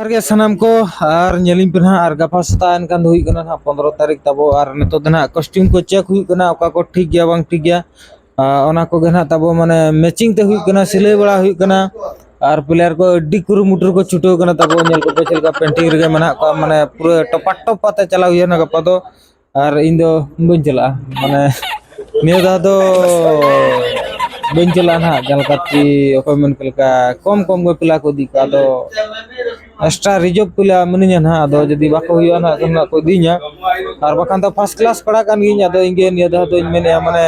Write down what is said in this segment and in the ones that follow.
जोहार गे सनाम को और नेलिम पे ना और गपा सतान कान हुई कना ना 15 तारीख तबो और नितो दना कॉस्ट्यूम को चेक हुई कना ओका को ठीक गया बांग ठीक गया ओना को गना तबो माने मैचिंग ते हुई कना सिलाई बड़ा हुई कना और प्लेयर को अड्डी कुरुमुटुर को छुटो कना तबो नेल को चल का पेंटिंग रे मना को माने पूरा टपट टपाते चला हुई ना गपा दो और इन दो बन चला माने निया दो बन चला ना जलकाती ओकमन कलका कम कम गो पिला को दिका दो एक्स्ट्रा रिजर्व पिला मनिया ना दो जदी बाको हुआ ना कम को दिया और बखान तो फर्स्ट क्लास कड़ा कान गिन दो इंगे निया दो मेने माने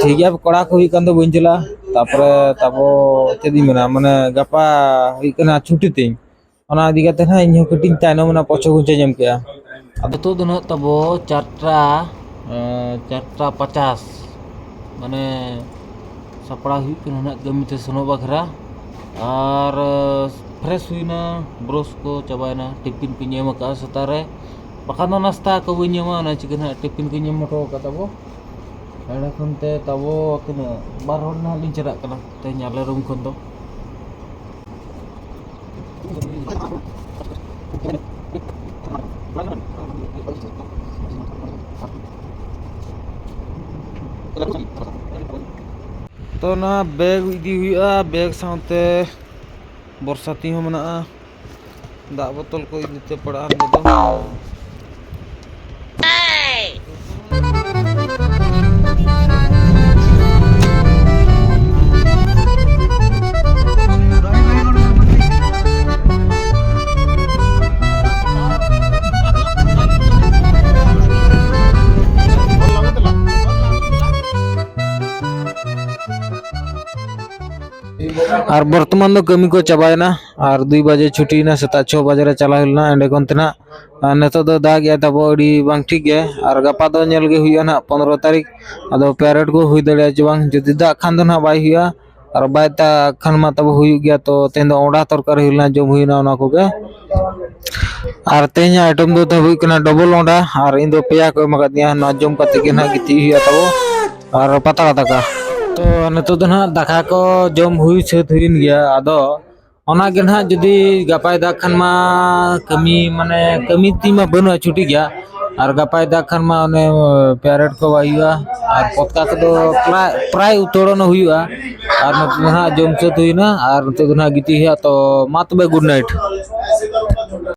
ठीक गया कड़ा को हुई कान दो बन चला तापरे तबो चदी मेना माने गपा हुई कना छुट्टी तिन ओना दिगा ते ना इन कटिंग तानो मना पछो गुंचे जम के अब तो दोनो तबो 4:50 माने सपड़ा हुई कना गमी ते सुनो बखरा और फ्रेश हुई ना ब्रश को चबाना टिफिन को नियम का सतारे पकानो नाश्ता को नियम ना चिकन टिफिन को नियम को तबो एड़ा खनते तबो तने बार हर ना लिन चरा कना ते नाले रूम खन दो तो ना बैग इदी हुआ बैग साथे बरसाती हो मना दा बोतल को इदीते पड़ा दो और बर्तमान दो कमी को चबायना और 2 बजे छुट्टी ना सेता 6 बजे रे चला हिलना एंडे कोनतना नेतो दो दाग गया तबो अडी बांग ठीक गया और गपा दो नेल गे हुआ ना 15 तारीख अदो पैरेड को हुई दड़े जबांग जदी दा खान दो ना बाई हुआ और बाय ता खान मा तब हुई गया तो तेन दो ओडा तरकारी हिलना जम हुई ना ओना को गे और तेन आइटम दो हुई कना डबल ओडा और इन दो पेया को मगा दिया ना जम कते के ना गिती हुआ तबो और पता का तो नेतो दो ना दाका को जम हुई सेत हुइन गया आदो ओना गे ना जदी गपाय दा खान मा कमी माने कमी ती मा बनु छुट्टी गया और गपाय दा खान मा ओने पैरेड को हुआ और पतका को प्राय उतोड़ो न हुआ और ना जम सेत हुइना और नेतो दो ना गिती हुआ तो मा तबे गुड नाइट।